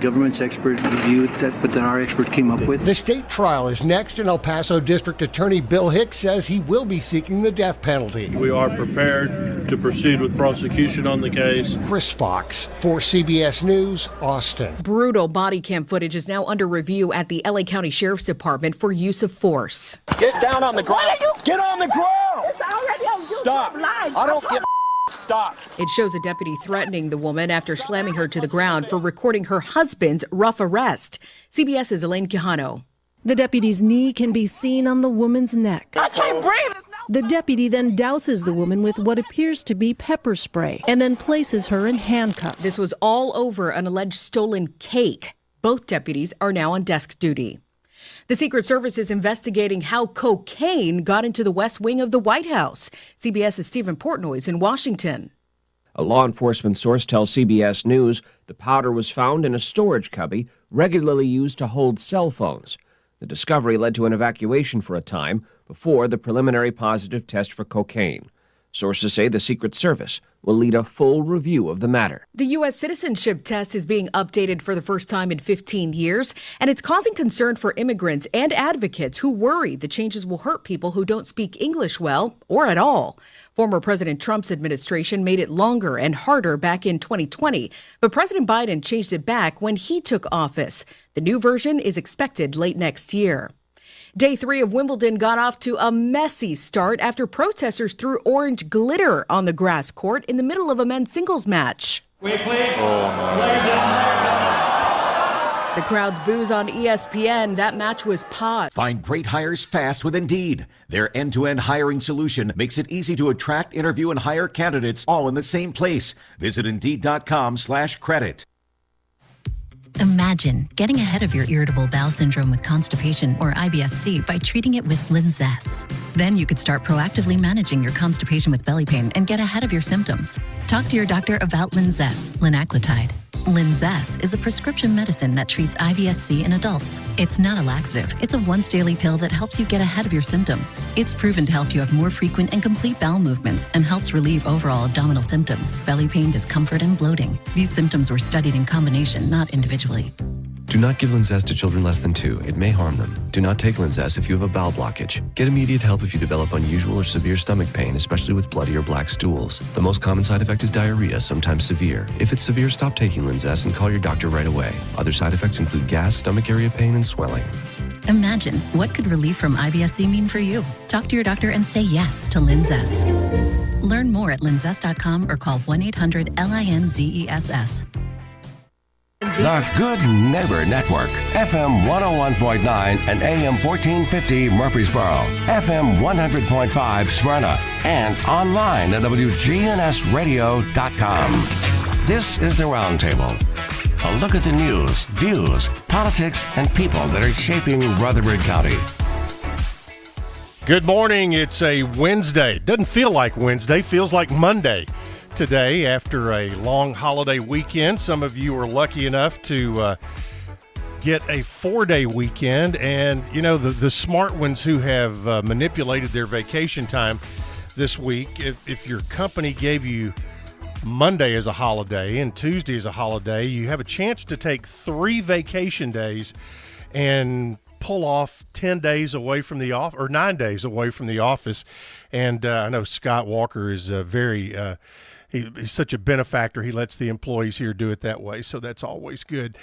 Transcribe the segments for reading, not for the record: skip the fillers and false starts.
government's expert reviewed that, but that our expert came up with. The state trial is next, and El Paso District Attorney Bill Hicks says he will be seeking the death penalty. We are prepared to proceed with prosecution on the case. Chris Fox for CBS News, Austin. Brutal body cam footage is now under review at the LA County Sheriff's Department for use of force. Get down on the ground. Get on the ground. It's already on YouTube. Stop. Live. I don't give a stop. It shows a deputy threatening the woman after slamming her to the ground for recording her husband's rough arrest. CBS's Elaine Quijano. The deputy's knee can be seen on the woman's neck. I can't breathe. The deputy then douses the woman with what appears to be pepper spray and then places her in handcuffs. This was all over an alleged stolen cake. Both deputies are now on desk duty. The Secret Service is investigating how cocaine got into the West Wing of the White House. CBS's Stephen Portnoy is in Washington. A law enforcement source tells CBS News the powder was found in a storage cubby regularly used to hold cell phones. The discovery led to an evacuation for a time before the preliminary positive test for cocaine. Sources say the Secret Service will lead a full review of the matter. The U.S. citizenship test is being updated for the first time in 15 years, and it's causing concern for immigrants and advocates who worry the changes will hurt people who don't speak English well or at all. Former President Trump's administration made it longer and harder back in 2020, but President Biden changed it back when he took office. The new version is expected late next year. Day 3 of Wimbledon got off to a messy start after protesters threw orange glitter on the grass court in the middle of a men's singles match. Wait, please. The crowd's boos on ESPN. That match was paused. Find great hires fast with Indeed. Their end-to-end hiring solution makes it easy to attract, interview, and hire candidates all in the same place. Visit Indeed.com/credit. Imagine getting ahead of your irritable bowel syndrome with constipation or IBS-C by treating it with Linzess. Then you could start proactively managing your constipation with belly pain and get ahead of your symptoms. Talk to your doctor about Linzess, linaclotide. Linzess is a prescription medicine that treats IBS-C in adults. It's not a laxative. It's a once-daily pill that helps you get ahead of your symptoms. It's proven to help you have more frequent and complete bowel movements and helps relieve overall abdominal symptoms, belly pain, discomfort, and bloating. These symptoms were studied in combination, not individually. Do not give Linzess to children less than 2. It may harm them. Do not take Linzess if you have a bowel blockage. Get immediate help if you develop unusual or severe stomach pain, especially with bloody or black stools. The most common side effect is diarrhea, sometimes severe. If it's severe, stop taking Linzess and call your doctor right away. Other side effects include gas, stomach area pain, and swelling. Imagine what could relief from IBS-C mean for you. Talk to your doctor and say yes to Linzess. Learn more at linzess.com or call 1-800-LINZESS. The Good Neighbor Network, FM 101.9 and AM 1450 Murfreesboro, FM 100.5 Smyrna, and online at WGNSradio.com. This is the Roundtable. A look at the news, views, politics, and people that are shaping Rutherford County. Good morning. It's a Wednesday. Doesn't feel like Wednesday, feels like Monday today after a long holiday weekend. Some of you are lucky enough to get a 4-day weekend, and you know the smart ones who have manipulated their vacation time this week. If your company gave you Monday as a holiday and Tuesday as a holiday, you have a chance to take 3 vacation days and pull off 10 days away from the office, or 9 days away from the office. And I know Scott Walker is very he's such a benefactor. He lets the employees here do it that way, so that's always good.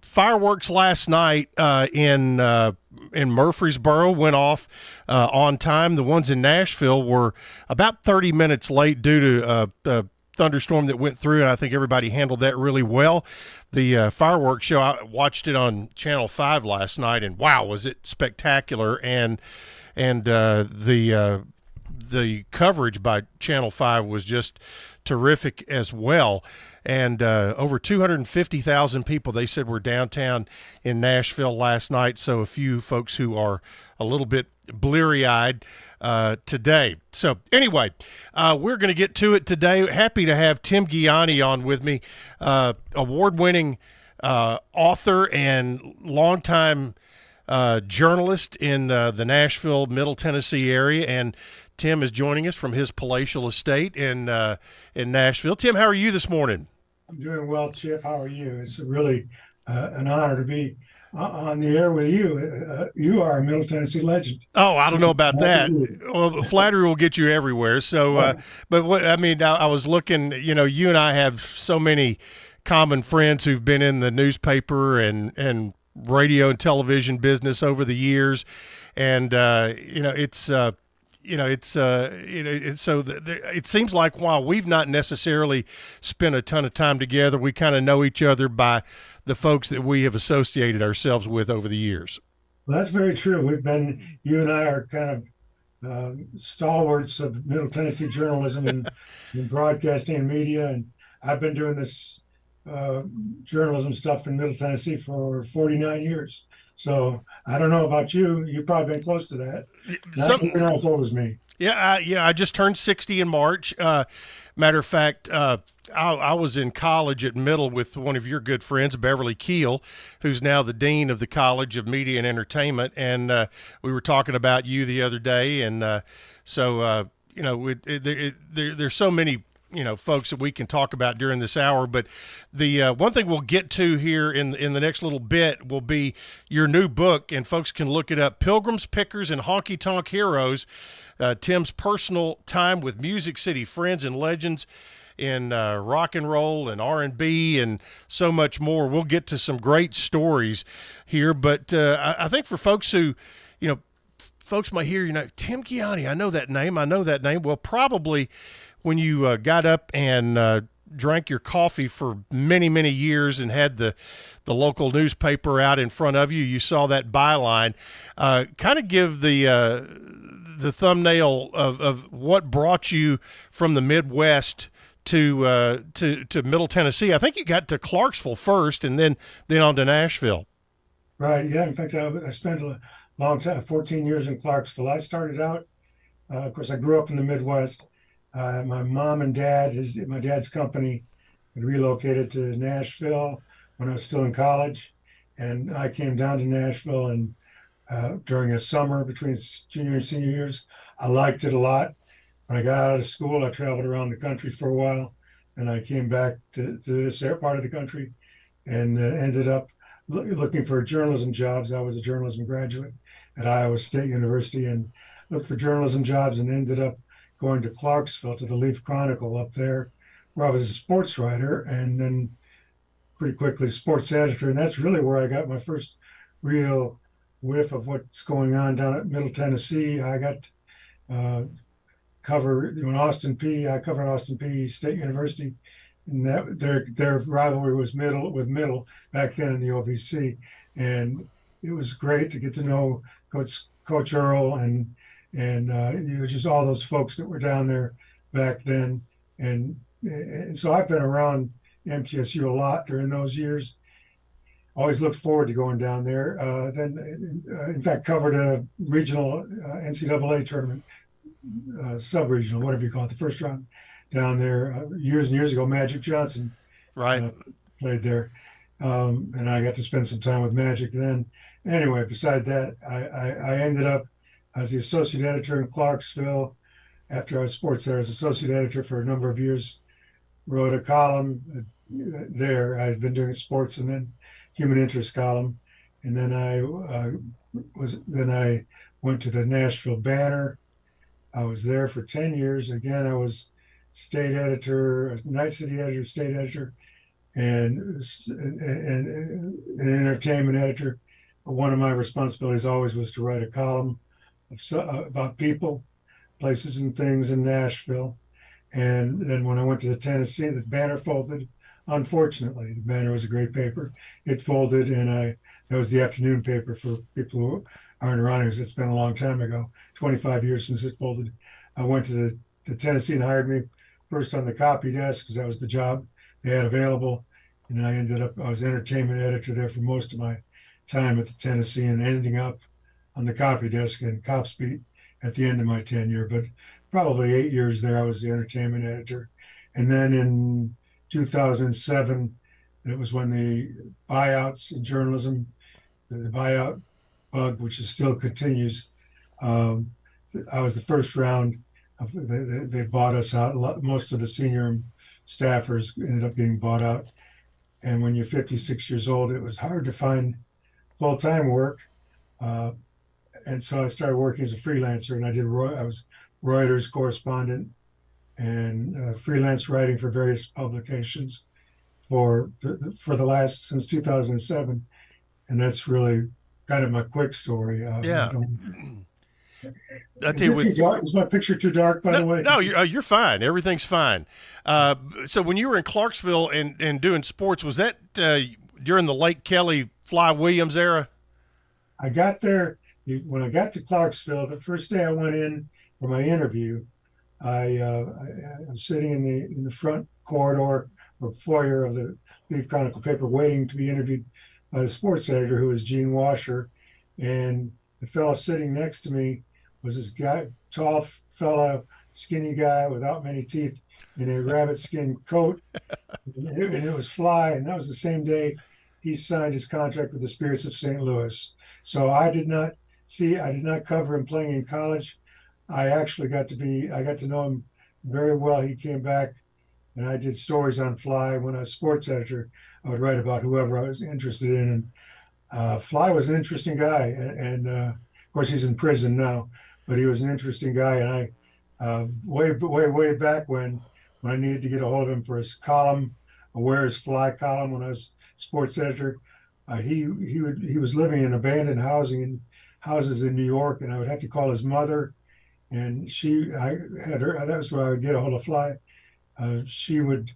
Fireworks last night in Murfreesboro went off on time. The ones in Nashville were about 30 minutes late due to a thunderstorm that went through, and I think everybody handled that really well. The fireworks show, I watched it on Channel 5 last night, and wow, was it spectacular. And the coverage by Channel 5 was just terrific as well. And over 250,000 people, they said, were downtown in Nashville last night. So a few folks who are a little bit bleary-eyed today. So anyway, we're going to get to it today. Happy to have Tim Gianni on with me, award-winning author and longtime journalist in the Nashville, Middle Tennessee area. And Tim is joining us from his palatial estate in Nashville. Tim, how are you this morning? I'm doing well, Chip. How are you? It's really an honor to be on the air with you. You are a Middle Tennessee legend. Oh, I don't know about that. Well, flattery will get you everywhere. So, but what I mean, I was looking. You and I have so many common friends who've been in the newspaper and radio and television business over the years, and it seems like while we've not necessarily spent a ton of time together, we kind of know each other by the folks that we have associated ourselves with over the years. Well, that's very true. You and I are kind of stalwarts of Middle Tennessee journalism and broadcasting and media. And I've been doing this journalism stuff in Middle Tennessee for 49 years. So I don't know about you. You've probably been close to that. Not as old as me. Yeah, I just turned 60 in March. Matter of fact, I was in college at Middle with one of your good friends, Beverly Keel, who's now the dean of the College of Media and Entertainment, and we were talking about you the other day, and there's so many folks that we can talk about during this hour, but the one thing we'll get to here in the next little bit will be your new book, and folks can look it up, Pilgrims, Pickers, and Honky Tonk Heroes, Tim's personal time with Music City friends and legends in rock and roll and R&B and so much more. We'll get to some great stories here, but I think for folks who, folks might hear, Tim Chiani, I know that name. Well, probably when you got up and drank your coffee for many, many years and had the local newspaper out in front of you, you saw that byline. Kind of give the thumbnail of what brought you from the Midwest to Middle Tennessee. I think you got to Clarksville first, and then on to Nashville. Right. Yeah. In fact, I spent a long time, 14 years in Clarksville. I started out, of course, I grew up in the Midwest. My mom and dad, my dad's company, had relocated to Nashville when I was still in college, and I came down to Nashville and during a summer between junior and senior years. I liked it a lot. When I got out of school, I traveled around the country for a while, and I came back to this part of the country and ended up looking for journalism jobs. I was a journalism graduate at Iowa State University and looked for journalism jobs and ended up going to Clarksville to the Leaf Chronicle up there, where I was a sports writer and then pretty quickly sports editor. And that's really where I got my first real whiff of what's going on down at Middle Tennessee. I got cover Austin Peay. I covered Austin Peay State University, and that their rivalry was Middle back then in the OVC, and it was great to get to know Coach Earl and just all those folks that were down there back then, and so I've been around MTSU a lot during those years. Always looked forward to going down there. Then, in fact, covered a regional NCAA tournament, sub-regional, whatever you call it, the first round down there years and years ago. Magic Johnson played there, and I got to spend some time with Magic then. Anyway, beside that, I ended up as the associate editor in Clarksville. After I was sports there, I was associate editor for a number of years. Wrote a column there. I had been doing sports and then human interest column, and then I went to the Nashville Banner. I was there for 10 years. Again, I was state editor, night city editor, state editor, and an entertainment editor. But one of my responsibilities always was to write a column about people, places, and things in Nashville. And then when I went to the Tennessee, the Banner folded. Unfortunately, the Banner was a great paper. It folded, and that was the afternoon paper for people who aren't around here. It's been a long time ago, 25 years since it folded. I went to the Tennessee and hired me first on the copy desk because that was the job they had available. And I was entertainment editor there for most of my time at the Tennessee and ending up on the copy desk and Cops Beat at the end of my tenure. But probably 8 years there, I was the entertainment editor. And then in 2007, it was when the buyouts in journalism, the buyout bug, which still continues. I was the first round. They bought us out. Most of the senior staffers ended up getting bought out. And when you're 56 years old, it was hard to find full-time work. And so I started working as a freelancer, and I was Reuters correspondent and freelance writing for various publications since 2007. And that's really kind of my quick story. Yeah. Is my picture too dark, by the way? No, you're fine. Everything's fine. So when you were in Clarksville and doing sports, was that during the Lake Kelly Fly Williams era? I got there when I got to Clarksville. The first day I went in for my interview, I was sitting in the front corridor or foyer of the Leaf Chronicle paper, waiting to be interviewed by the sports editor, who was Gene Washer, and the fellow sitting next to me was this guy, tall fella, skinny guy without many teeth, in a rabbit skin coat, and it was Fly, and that was the same day he signed his contract with the Spirits of St. Louis. So I did not cover him playing in college. I got to know him very well. He came back, and I did stories on Fly. When I was sports editor, I would write about whoever I was interested in. And Fly was an interesting guy, and of course he's in prison now, but he was an interesting guy. And I, way back when I needed to get a hold of him for his column, a Where Is Fly column, when I was sports editor, he was living in abandoned houses in New York, and I would have to call his mother, and that was where I would get a hold of Fly. She would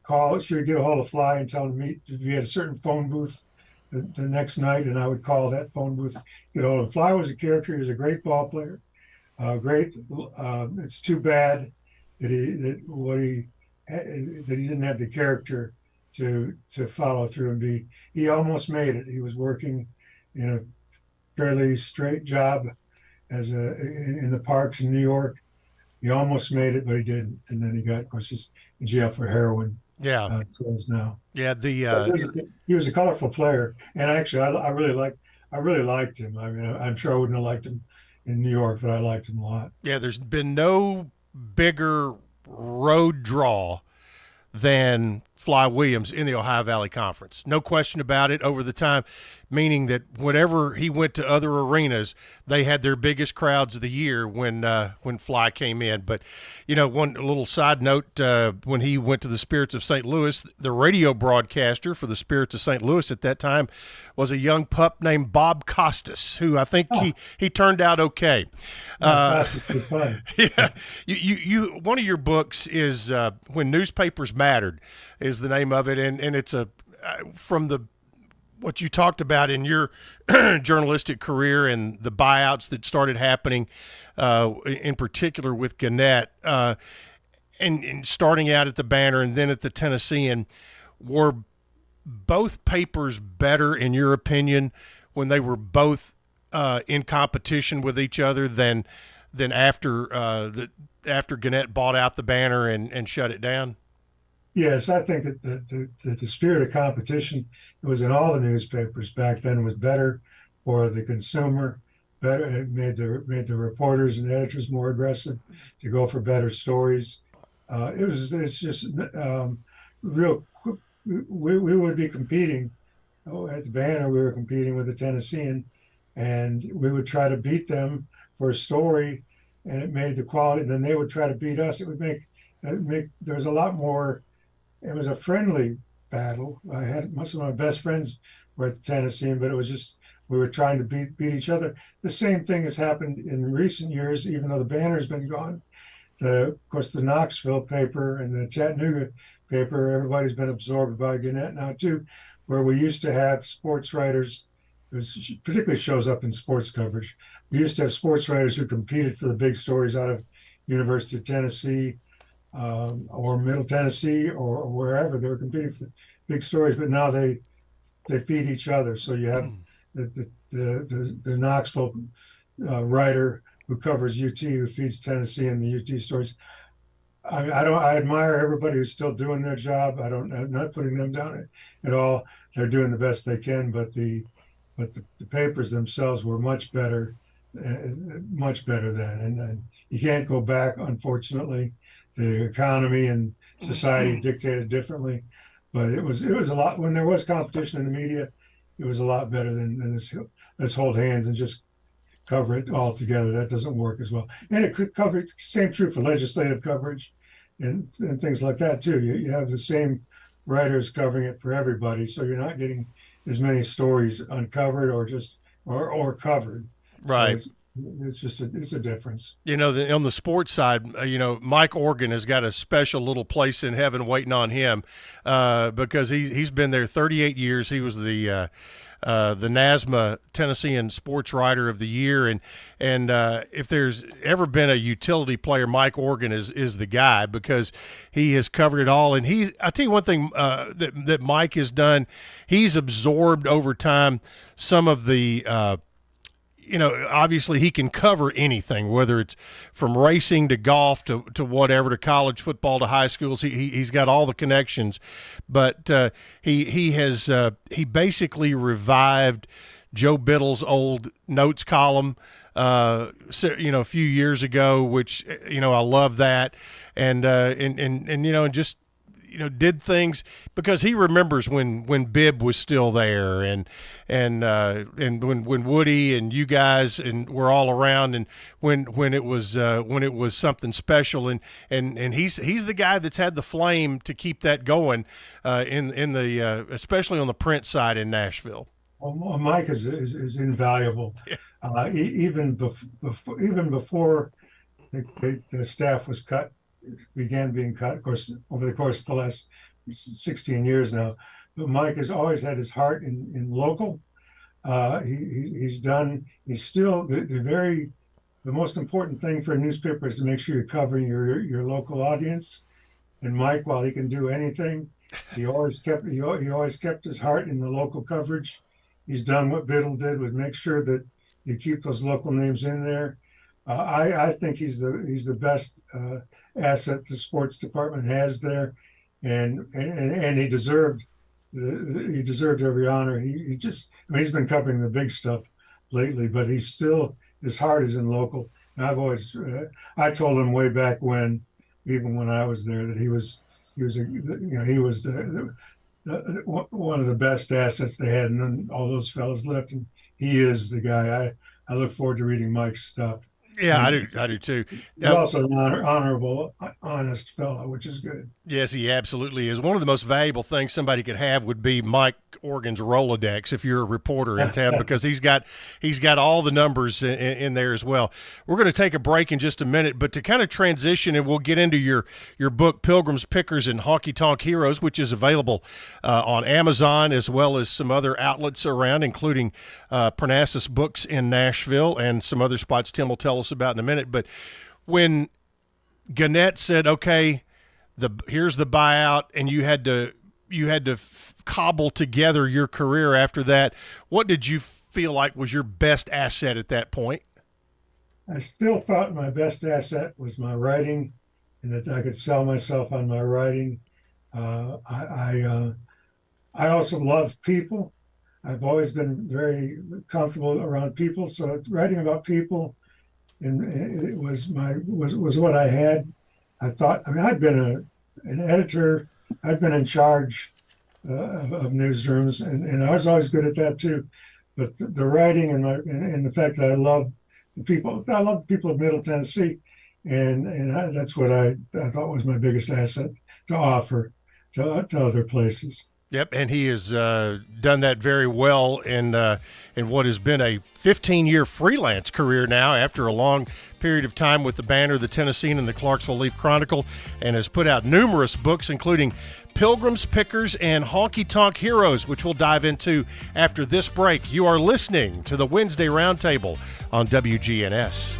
get a hold of Fly and tell him to meet. We had a certain phone booth the next night, and I would call that phone booth, get a hold of him. Fly was a character. He was a great ball player. It's too bad that he didn't have the character to follow through and be. He almost made it. He was working in a fairly straight job in the parks in New York. He almost made it, but he didn't. And then he got, of course, he's in jail for heroin. Yeah. Now. Yeah. He was a colorful player, and actually, I really liked him. I mean, I'm sure I wouldn't have liked him in New York, but I liked him a lot. Yeah. There's been no bigger road draw than Fly Williams in the Ohio Valley Conference. No question about it over the time, meaning that whenever he went to other arenas, they had their biggest crowds of the year when Fly came in. But, one little side note, when he went to the Spirits of St. Louis, the radio broadcaster for the Spirits of St. Louis at that time was a young pup named Bob Costas, who I think he turned out okay. Fun. Yeah. You one of your books is When Newspapers Mattered is the name of it, and it's from what you talked about in your journalistic career and the buyouts that started happening, in particular with Gannett, and starting out at the Banner and then at the Tennessean. Were both papers better, in your opinion, when they were both in competition with each other than after Gannett bought out the Banner and shut it down? Yes, I think that the spirit of competition that was in all the newspapers back then was better for the consumer. It made the reporters and editors more aggressive to go for better stories. It's just real. We would be competing at the Banner. We were competing with the Tennessean, and we would try to beat them for a story, and it made the quality. Then they would try to beat us. It would make there was a lot more. It was a friendly battle. I had most of my best friends were at the Tennessean, but it was just we were trying to beat each other. The same thing has happened in recent years, even though the Banner's been gone. Of course, the Knoxville paper and the Chattanooga paper, everybody's been absorbed by Gannett now too, where we used to have sports writers. It particularly shows up in sports coverage. We used to have sports writers who competed for the big stories out of University of Tennessee, or Middle Tennessee, or wherever. They were competing for big stories, but now they feed each other. So you have the Knoxville writer who covers UT, who feeds Tennessee and the UT stories. I admire everybody who's still doing their job. I'm not putting them down at all. They're doing the best they can, but the papers themselves were much better then, and you can't go back, unfortunately. The economy and society dictated differently. But it was a lot, when there was competition in the media, it was a lot better than this. Let's hold hands and just cover it all together. That doesn't work as well. And it could cover, same true for legislative coverage and things like that too. You have the same writers covering it for everybody, so you're not getting as many stories uncovered or just or covered. Right. So it's a difference. You know, on the sports side, Mike Organ has got a special little place in heaven waiting on him because he's been there 38 years. He was the NASMA Tennessean Sports Writer of the Year, and if there's ever been a utility player, Mike Organ is the guy, because he has covered it all. And I'll tell you one thing that Mike has done. He's absorbed over time some of the obviously he can cover anything, whether it's from racing to golf to whatever, to college football to high schools. He's got all the connections, but he basically revived Joe Biddle's old notes column, a few years ago, which I love that, and just did things because he remembers when Bibb was still there, and when Woody and you guys and were all around, and when it was something special, and he's the guy that's had the flame to keep that going in the especially on the print side in Nashville. Well, Mike is invaluable. Yeah. Even before the staff was began being cut, of course, over the course of the last 16 years now. But Mike has always had his heart in local. He's still the most important thing for a newspaper is to make sure you're covering your local audience. And Mike, while he can do anything, he always kept his heart in the local coverage. He's done what Biddle did, with make sure that you keep those local names in there. I think he's the best asset the sports department has there, and he deserved every honor. He's been covering the big stuff lately, but he's still, his heart is in local. And I've always I told him way back when, even when I was there, that he was one of the best assets they had, and then all those fellas left, and he is the guy. I look forward to reading Mike's stuff. Yeah, I do too. He's also an honorable, honest fellow, which is good. Yes, he absolutely is. One of the most valuable things somebody could have would be Mike Organ's Rolodex if you're a reporter in town, because he's got all the numbers in there as well. We're going to take a break in just a minute, but to kind of transition, and we'll get into your book, Pilgrims, Pickers, and Honky Tonk Heroes, which is available on Amazon as well as some other outlets around, including Parnassus Books in Nashville and some other spots Tim will tell us about in a minute. But when Gannett said, okay, here's the buyout, and you had to cobble together your career after that, what did you feel like was your best asset at that point? I still thought my best asset was my writing, and that I could sell myself on my writing. I also love people. I've always been very comfortable around people, so writing about people, and it was what I had. I thought, I'd been an editor, I'd been in charge of newsrooms, and I was always good at that too. But the writing and the fact that I love the people of Middle Tennessee, and that's what I thought was my biggest asset to offer to other places. Yep, and he has done that very well in what has been a 15-year freelance career now, after a long period of time with the Banner, the Tennessean, and the Clarksville Leaf Chronicle, and has put out numerous books, including Pilgrims, Pickers, and Honky Tonk Heroes, which we'll dive into after this break. You are listening to the Wednesday Roundtable on WGNS.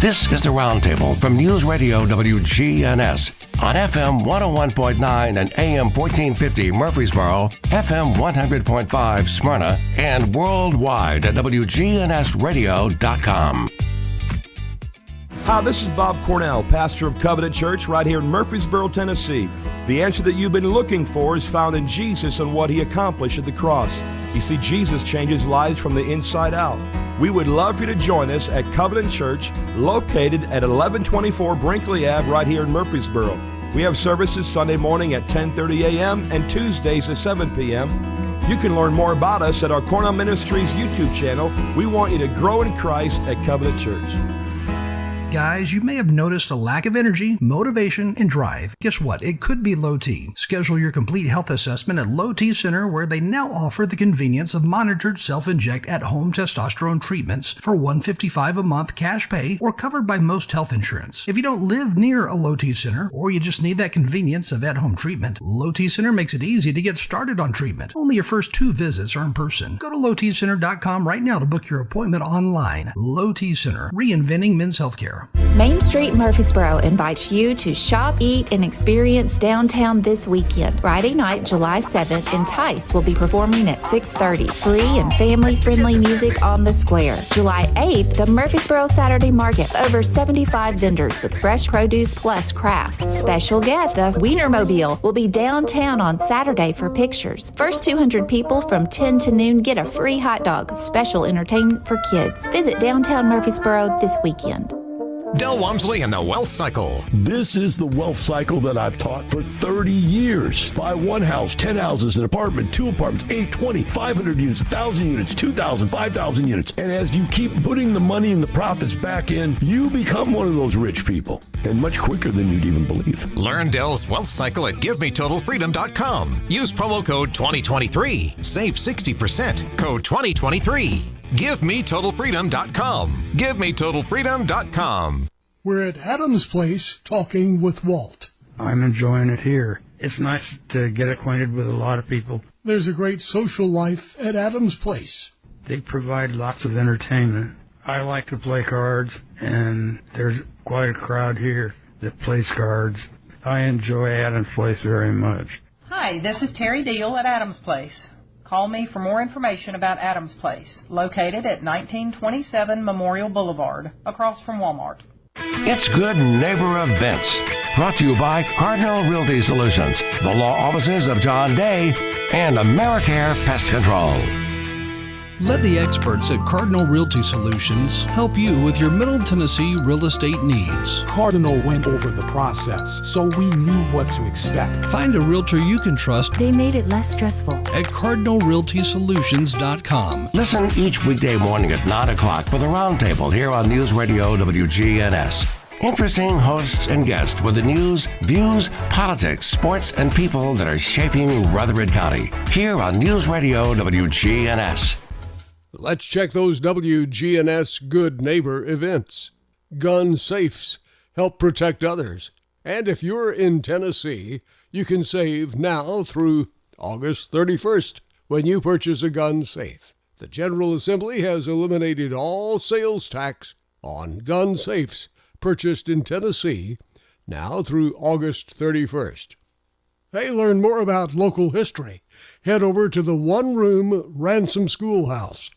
This is the Roundtable from News Radio WGNS on FM 101.9 and AM 1450 Murfreesboro, FM 100.5 Smyrna, and worldwide at WGNSradio.com. Hi, this is Bob Cornell, pastor of Covenant Church right here in Murfreesboro, Tennessee. The answer that you've been looking for is found in Jesus and what he accomplished at the cross. You see, Jesus changes lives from the inside out. We would love for you to join us at Covenant Church, located at 1124 Brinkley Ave, right here in Murfreesboro. We have services Sunday morning at 10:30 a.m. and Tuesdays at 7 p.m. You can learn more about us at our Cornell Ministries YouTube channel. We want you to grow in Christ at Covenant Church. Guys, you may have noticed a lack of energy, motivation, and drive. Guess what? It could be low T. Schedule your complete health assessment at Low T Center, where they now offer the convenience of monitored self-inject at-home testosterone treatments for $155 a month cash pay or covered by most health insurance. If you don't live near a Low T Center, or you just need that convenience of at-home treatment, Low T Center makes it easy to get started on treatment. Only your first 2 visits are in person. Go to lowtcenter.com right now to book your appointment online. Low T Center, reinventing men's healthcare. Main Street Murfreesboro invites you to shop, eat, and experience downtown this weekend. Friday night, July 7th, Entice will be performing at 6:30. Free and family-friendly music on the square. July 8th, the Murfreesboro Saturday Market. Over 75 vendors with fresh produce plus crafts. Special guest, the Wienermobile, will be downtown on Saturday for pictures. First 200 people from 10 to noon get a free hot dog. Special entertainment for kids. Visit downtown Murfreesboro this weekend. Del Walmsley and the Wealth Cycle. This is the wealth cycle that I've taught for 30 years. Buy one house, 10 houses, an apartment, 2 apartments, 8, 20, 500 units, 1,000 units, 2,000, 5,000 units. And as you keep putting the money and the profits back in, you become one of those rich people. And much quicker than you'd even believe. Learn Del's Wealth Cycle at GiveMeTotalFreedom.com. Use promo code 2023. Save 60%. Code 2023. GiveMeTotalFreedom.com. GiveMeTotalFreedom.com. We're at Adams Place talking with Walt. I'm enjoying it here. It's nice to get acquainted with a lot of people. There's a great social life at Adams Place. They provide lots of entertainment. I like to play cards, and there's quite a crowd here that plays cards. I enjoy Adams Place very much. Hi, this is Terry Deal at Adams Place. Call me for more information about Adams Place, located at 1927 Memorial Boulevard, across from Walmart. It's Good Neighbor Events, brought to you by Cardinal Realty Solutions, the law offices of John Day, and AmeriCare Pest Control. Let the experts at Cardinal Realty Solutions help you with your Middle Tennessee real estate needs. Cardinal went over the process, so we knew what to expect. Find a realtor you can trust. They made it less stressful. At CardinalRealtySolutions.com. Listen each weekday morning at 9 o'clock for the Roundtable here on News Radio WGNS. Interesting hosts and guests with the news, views, politics, sports, and people that are shaping Rutherford County. Here on News Radio WGNS. Let's check those WGNS Good Neighbor events. Gun safes help protect others. And if you're in Tennessee, you can save now through August 31st when you purchase a gun safe. The General Assembly has eliminated all sales tax on gun safes purchased in Tennessee now through August 31st. Hey, learn more about local history. Head over to the one-room Ransom Schoolhouse,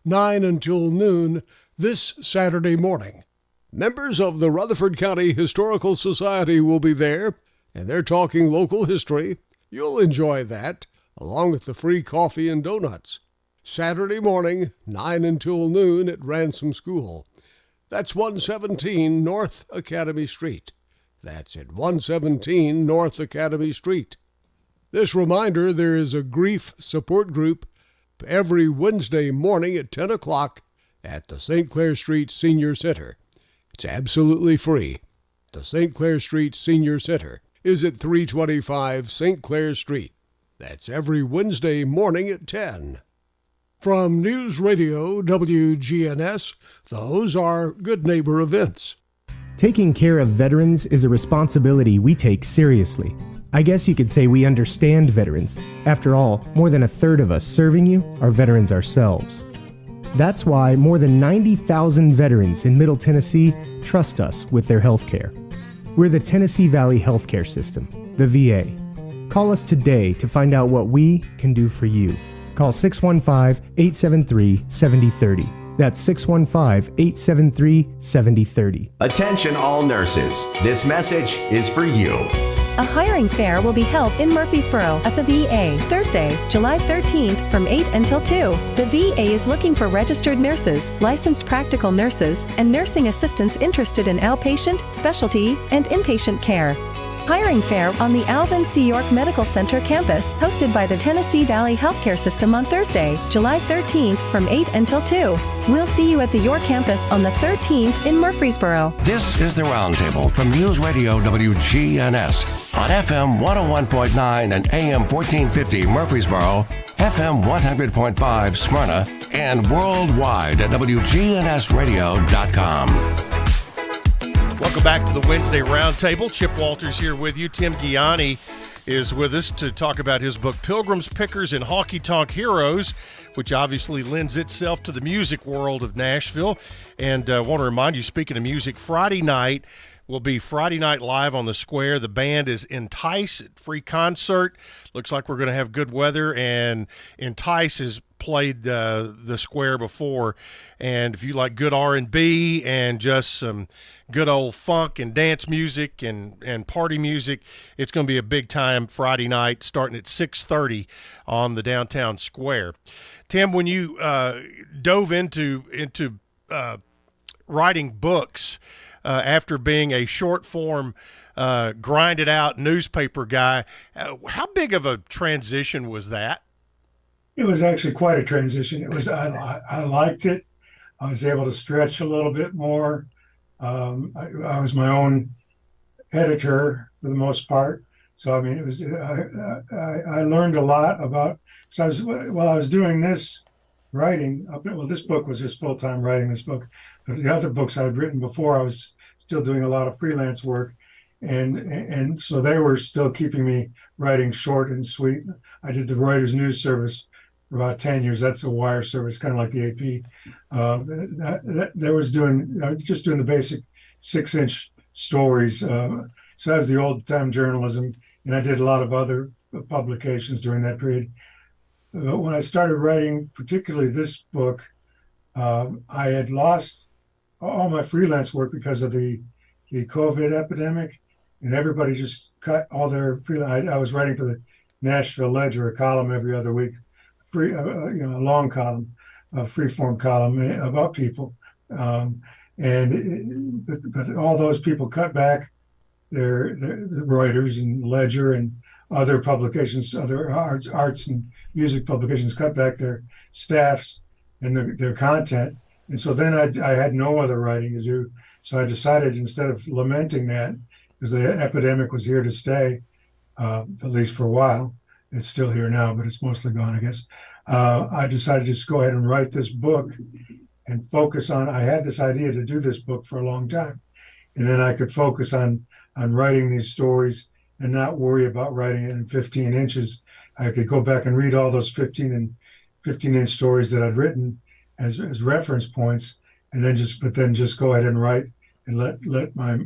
9 until noon this Saturday morning. Members of the Rutherford County Historical Society will be there, and they're talking local history. You'll enjoy that, along with the free coffee and donuts. Saturday morning, 9 until noon at Ransom School. That's 117 North Academy Street. That's at 117 North Academy Street. This reminder, there is a grief support group every Wednesday morning at 10 o'clock at the St. Clair Street Senior Center. It's absolutely free. The St. Clair Street Senior Center is at 325 St. Clair Street. That's every Wednesday morning at 10. From News Radio WGNS, those are Good Neighbor events. Taking care of veterans is a responsibility we take seriously. I guess you could say we understand veterans. After all, more than a third of us serving you are veterans ourselves. That's why more than 90,000 veterans in Middle Tennessee trust us with their health care. We're the Tennessee Valley Healthcare System, the VA. Call us today to find out what we can do for you. Call 615-873-7030. That's 615-873-7030. Attention all nurses. This message is for you. A hiring fair will be held in Murfreesboro at the VA Thursday, July 13th from 8 until 2. The VA is looking for registered nurses, licensed practical nurses, and nursing assistants interested in outpatient, specialty, and inpatient care. Hiring fair on the Alvin C. York Medical Center campus, hosted by the Tennessee Valley Healthcare System on Thursday, July 13th from 8 until 2. We'll see you at the York campus on the 13th in Murfreesboro. This is the Roundtable from News Radio WGNS on FM 101.9 and AM 1450 Murfreesboro, FM 100.5 Smyrna, and worldwide at WGNSradio.com. Welcome back to the Wednesday Roundtable. Chip Walters here with you. Tim Gianni is with us to talk about his book, Pilgrims, Pickers, and Honky Tonk Heroes, which obviously lends itself to the music world of Nashville. And I want to remind you, speaking of music, Friday night will be Friday Night Live on the Square. The band is Entice, free concert. Looks like we're going to have good weather, and Entice has played the Square before. And if you like good R&B and just some good old funk and dance music and party music, it's going to be a big time Friday night starting at 6:30 on the downtown Square. Tim, when you dove into writing books after being a short form grinded out newspaper guy, how big of a transition was that? It was actually quite a transition. It was I liked it. I was able to stretch a little bit more. I was my own editor for the most part. So I mean, it was I learned a lot about. So while I was doing this writing, well, this book was just full-time writing this book, but the other books I'd written before, I was still doing a lot of freelance work, and so they were still keeping me writing short and sweet. I did the Reuters News Service for about 10 years. That's a wire service, kind of like the AP. They was just doing the basic 6-inch stories. So that was the old-time journalism, and I did a lot of other publications during that period. But when I started writing, particularly this book, I had lost all my freelance work because of the COVID epidemic, and everybody just cut all their freelance. I was writing for the Nashville Ledger, a column every other week, a long column, a free-form column about people, but all those people cut back the Reuters and Ledger and other publications, other arts and music publications cut back their staffs and their content. And so then I had no other writing to do. So I decided, instead of lamenting that, because the epidemic was here to stay, at least for a while, it's still here now, but it's mostly gone, I guess. I decided to just go ahead and write this book and focus on, I had this idea to do this book for a long time. And then I could focus on writing these stories and not worry about writing it in 15 inches. I could go back and read all those 15-inch stories that I'd written as reference points, and then just go ahead and write and let my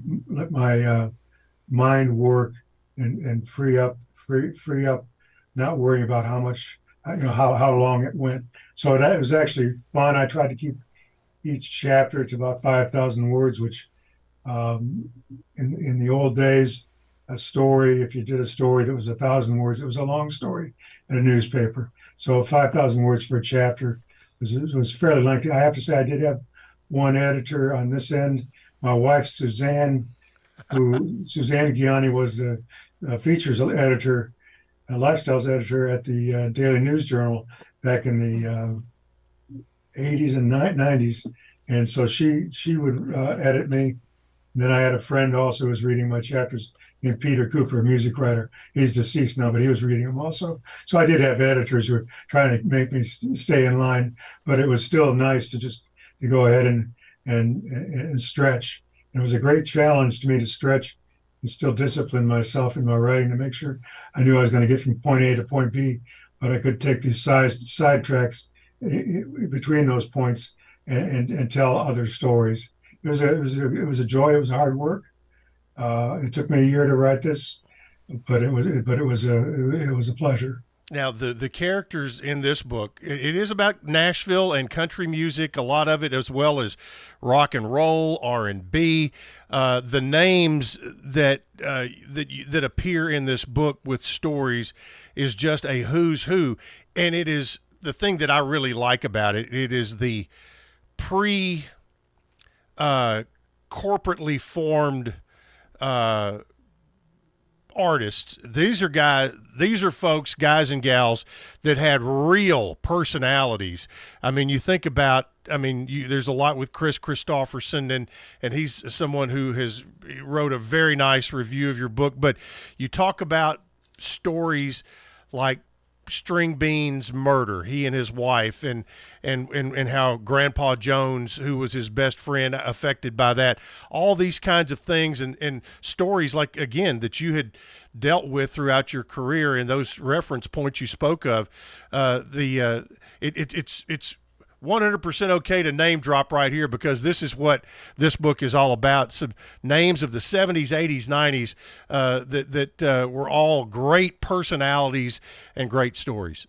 mind work and free up, not worrying about how much, how long it went. So that was actually fun. I tried to keep each chapter to about 5,000 words, which in the old days, a story, if you did a story that was 1,000 words, it was a long story in a newspaper. So 5,000 words for a chapter was fairly lengthy. I have to say, I did have one editor on this end. My wife, Suzanne Gianni, was the features editor, lifestyles editor at the Daily News Journal back in the 80s and 90s. And so she would edit me. And then I had a friend also who was reading my chapters, named Peter Cooper, a music writer. He's deceased now, but he was reading them also. So I did have editors who were trying to make me stay in line, but it was still nice to go ahead and stretch. And it was a great challenge to me to stretch and still discipline myself in my writing to make sure I knew I was going to get from point A to point B, but I could take these side tracks between those points and tell other stories. It was a joy. It was hard work. It took me a year to write this, but it was a pleasure. Now, the characters in this book, it is about Nashville and country music, a lot of it, as well as rock and roll, R&B. The names that appear in this book with stories is just a who's who, and it is the thing that I really like about it. It is the corporately formed artists. These are folks, guys and gals, that had real personalities. I mean, you think about, there's a lot with Chris Christopherson, and he's someone who wrote a very nice review of your book, but you talk about stories like String Bean's murder, he and his wife, and how Grandpa Jones, who was his best friend, affected by that. All these kinds of things and stories, like, again, that you had dealt with throughout your career, and those reference points you spoke of. It's 100% okay to name drop right here, because this is what this book is all about. Some names of the 70s, 80s, 90s that were all great personalities and great stories.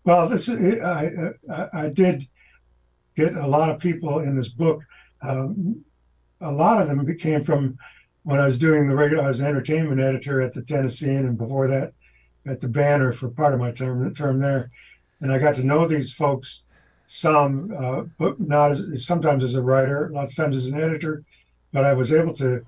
Well, I did get a lot of people in this book. A lot of them came from when I was doing I was an entertainment editor at the Tennessean, and before that at the Banner for part of my term there. And I got to know these folks, some, but not sometimes as a writer, lots of times as an editor, but I was able to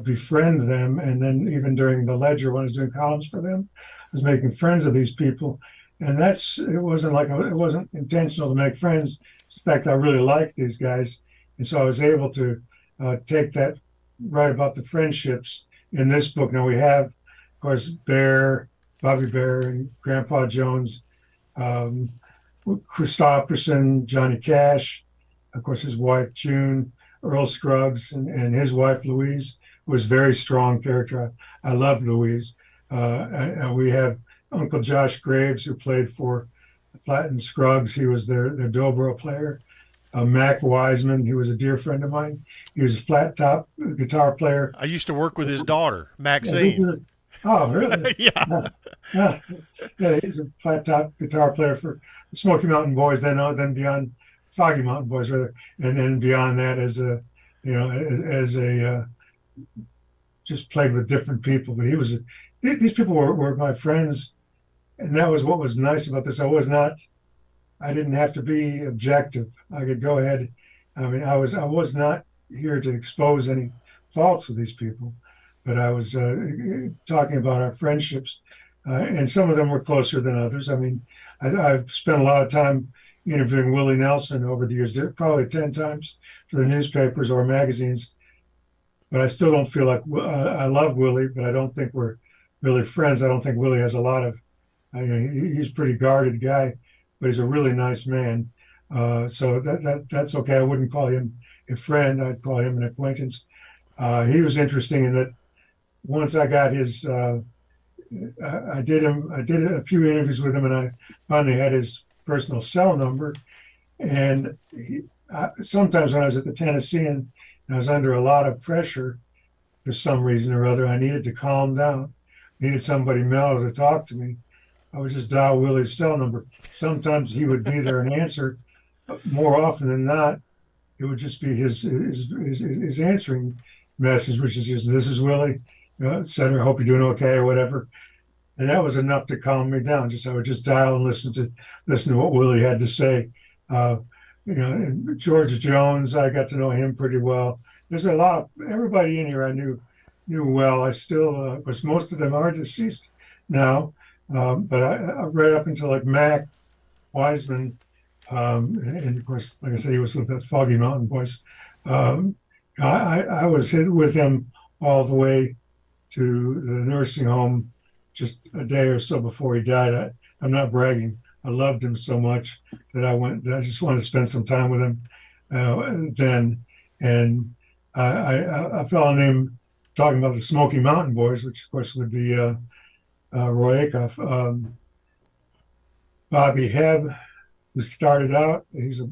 befriend them. And then even during the Ledger, when I was doing columns for them, I was making friends of these people. And it wasn't intentional to make friends. It's the fact I really liked these guys. And so I was able to take that, write about the friendships in this book. Now we have, of course, Bobby Bear and Grandpa Jones, Christopherson, Johnny Cash, of course, his wife June, Earl Scruggs, and his wife Louise was a very strong character. I love Louise. We have Uncle Josh Graves, who played for Flatt and Scruggs. He was their dobro player. Mac Wiseman, he was a dear friend of mine. He was a flat top guitar player. I used to work with his daughter, Maxine. Oh, really? Yeah. Yeah, he's a flat top guitar player for the Smoky Mountain Boys, then beyond Foggy Mountain Boys, rather, and then beyond that just played with different people. But these people were my friends, and that was what was nice about this. I didn't have to be objective. I could go ahead. I was not here to expose any faults with these people, but I was talking about our friendships, and some of them were closer than others. I've spent a lot of time interviewing Willie Nelson over the years, probably 10 times for the newspapers or magazines, but I still don't feel like I love Willie, but I don't think we're really friends. I don't think Willie has a lot of, he's a pretty guarded guy, but he's a really nice man. So that's okay. I wouldn't call him a friend. I'd call him an acquaintance. He was interesting in that once I got his, I did a few interviews with him, and I finally had his personal cell number. And sometimes when I was at the Tennessean, and I was under a lot of pressure for some reason or other, I needed to calm down, needed somebody mellow to talk to me, I would just dial Willie's cell number. Sometimes he would be there and answer. More often than not, it would just be his answering message, which is just, "This is Willie, et cetera. Hope you're doing okay," or whatever. And that was enough to calm me down. I would just dial and listen to what Willie had to say. And George Jones, I got to know him pretty well. There's a lot of everybody in here I knew well. I still, of course, most of them are deceased now. But I right up until like Mac Wiseman, and of course, like I said, he was with the Foggy Mountain Boys. I was with him all the way to the nursing home just a day or so before he died. I'm not bragging. I loved him so much that I just wanted to spend some time with him then. And a fellow named, talking about the Smoky Mountain Boys, which of course would be Roy Acuff, Bobby Hebb, who started out, he's a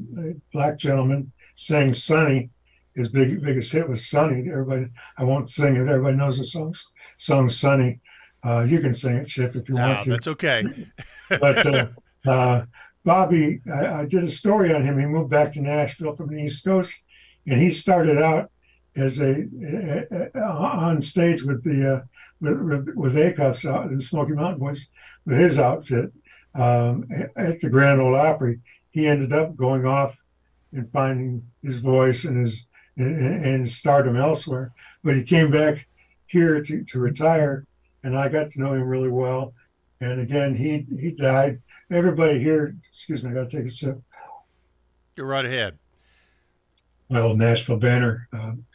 black gentleman, sang Sonny. His biggest hit was Sonny. Everybody, I won't sing it. Everybody knows the song Sonny. You can sing it, Chip, if you want to. That's okay. But Bobby, I did a story on him. He moved back to Nashville from the East Coast, and he started out as on stage with the with A-Cups out in the Smoky Mountain Boys with his outfit at the Grand Ole Opry. He ended up going off and finding his voice and his stardom elsewhere. But he came back here to retire, and I got to know him really well. And again, he died. Everybody here, excuse me, I got to take a sip. You're right ahead. My old Nashville Banner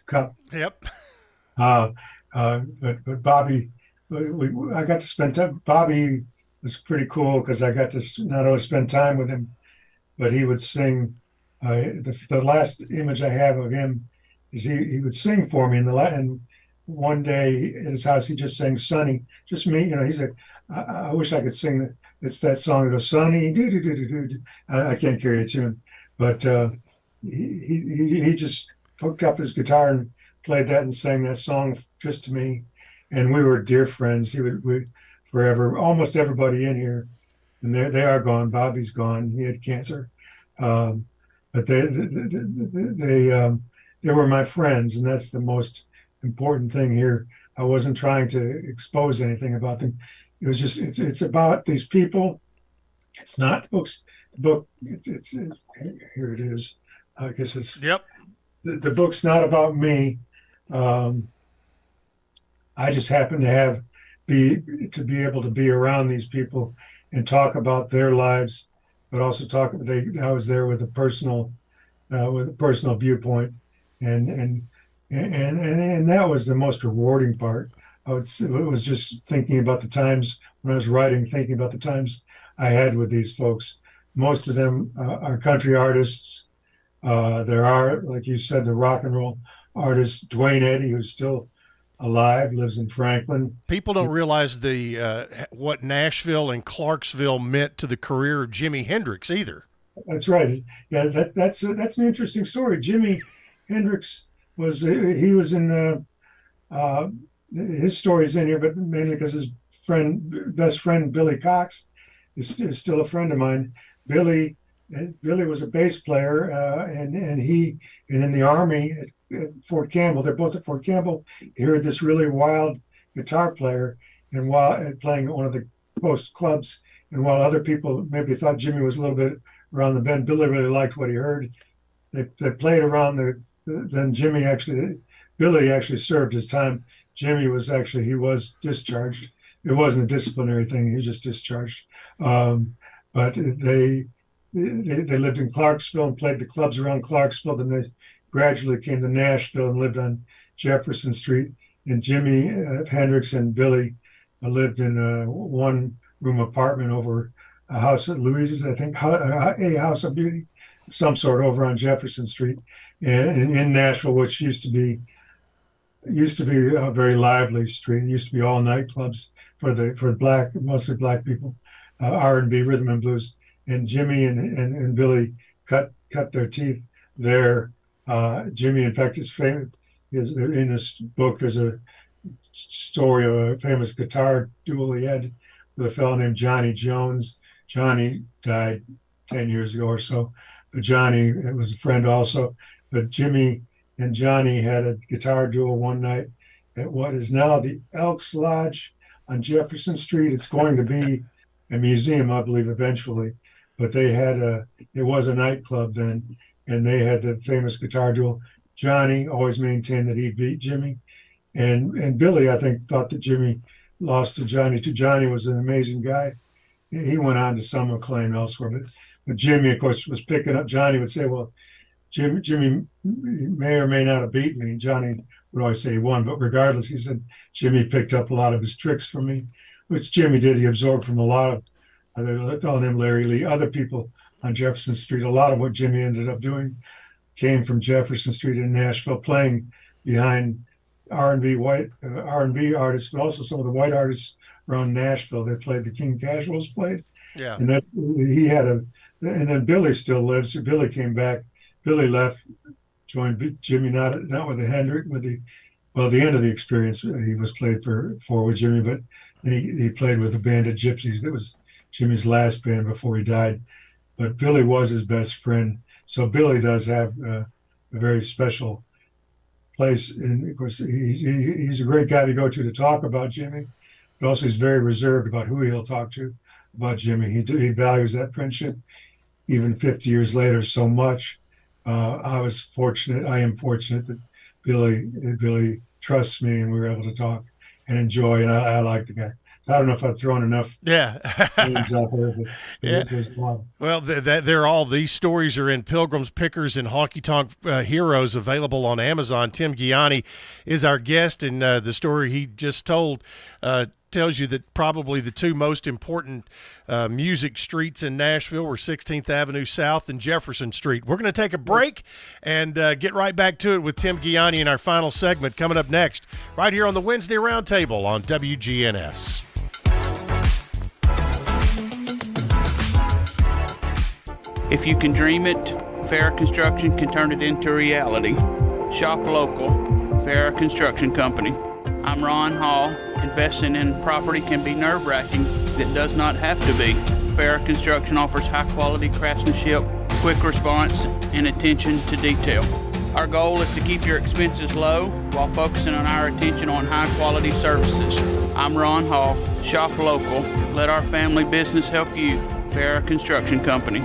cup. Yep. But Bobby, I got to spend time. Bobby was pretty cool because I got to not only spend time with him, but he would sing. The last image I have of him is he would sing for me and one day at his house he just sang "Sunny," just me. He said, "I wish I could sing it's that song that goes Sunny do do do do do." I can't carry a tune, but he just hooked up his guitar and played that and sang that song just to me, and we were dear friends. We forever. Almost everybody in here, and they are gone. Bobby's gone. He had cancer, but they were my friends, and that's the most important thing here. I wasn't trying to expose anything about them. It was just it's about these people. It's not the books. The book. It's here it is. I guess it's yep. The book's not about me. I just happen to be able to be around these people and talk about their lives, but also I was there with a personal viewpoint, and that was the most rewarding part. It was just thinking about the times when I was writing, thinking about the times I had with these folks. Most of them are country artists. There are, like you said, the rock and roll artist Dwayne Eddy, who's still alive, lives in Franklin. People don't realize what Nashville and Clarksville meant to the career of Jimi Hendrix either. That's right. Yeah, that's an interesting story. Jimi Hendrix was in his story's in here, but mainly because his best friend Billy Cox is still a friend of mine. Billy was a bass player, and in the Army at Fort Campbell. They're both at Fort Campbell. He heard this really wild guitar player, and while playing at one of the post clubs, and while other people maybe thought Jimmy was a little bit around the bend, Billy really liked what he heard. They played around then Billy actually served his time. Jimmy was discharged. It wasn't a disciplinary thing. He was just discharged. But they lived in Clarksville and played the clubs around Clarksville. Then they gradually came to Nashville and lived on Jefferson Street. And Jimi Hendrix and Billy lived in a one-room apartment over a house at Louise's, I think, a house of beauty, some sort, over on Jefferson Street, and in Nashville, which used to be a very lively street. It used to be all nightclubs for mostly black people, R&B, rhythm and blues. And Jimmy and Billy cut their teeth there. Jimmy, in fact, is famous. In this book, there's a story of a famous guitar duel he had with a fellow named Johnny Jones. Johnny died 10 years ago or so. But Johnny was a friend also. But Jimmy and Johnny had a guitar duel one night at what is now the Elks Lodge on Jefferson Street. It's going to be a museum, I believe, eventually. But it was a nightclub then, and they had the famous guitar duel. Johnny always maintained that he beat Jimmy. And Billy, I think, thought that Jimmy lost to Johnny. Johnny was an amazing guy. He went on to some acclaim elsewhere. But Jimmy, of course, was picking up. Johnny would say, well, Jimmy may or may not have beaten me. Johnny would always say he won. But regardless, he said, Jimmy picked up a lot of his tricks from me, which Jimmy did. He absorbed from a lot of a fellow named Larry Lee, other people on Jefferson Street. A lot of what Jimmy ended up doing came from Jefferson Street in Nashville, playing behind R&B artists, but also some of the white artists around Nashville. They played, the King Casuals played. Yeah. And and then Billy still lives. So Billy came back. Billy left, joined Jimmy, not with the Hendrix, the end of the experience he was played for with Jimmy, but and he played with a band of Gypsies. That was Jimmy's last band before he died. But Billy was his best friend. So Billy does have a very special place. And of course, he's a great guy to go to talk about Jimmy, but also he's very reserved about who he'll talk to about Jimmy. He values that friendship, even 50 years later, so much. I am fortunate that Billy trusts me, and we were able to talk and enjoy. And I like the guy. I don't know if I've thrown enough names out there, but there's a lot. Well, these stories are in Pilgrims, Pickers, and Honky Tonk Heroes, available on Amazon. Tim Gianni is our guest, and the story he just told tells you that probably the two most important music streets in Nashville were 16th Avenue South and Jefferson Street. We're going to take a break and get right back to it with Tim Gianni in our final segment coming up next, right here on the Wednesday Roundtable on WGNS. If you can dream it, Farrah Construction can turn it into reality. Shop local, Farrah Construction Company. I'm Ron Hall. Investing in property can be nerve-wracking. It does not have to be. Farrah Construction offers high-quality craftsmanship, quick response, and attention to detail. Our goal is to keep your expenses low while focusing on our attention on high-quality services. I'm Ron Hall. Shop local. Let our family business help you. Farrah Construction Company.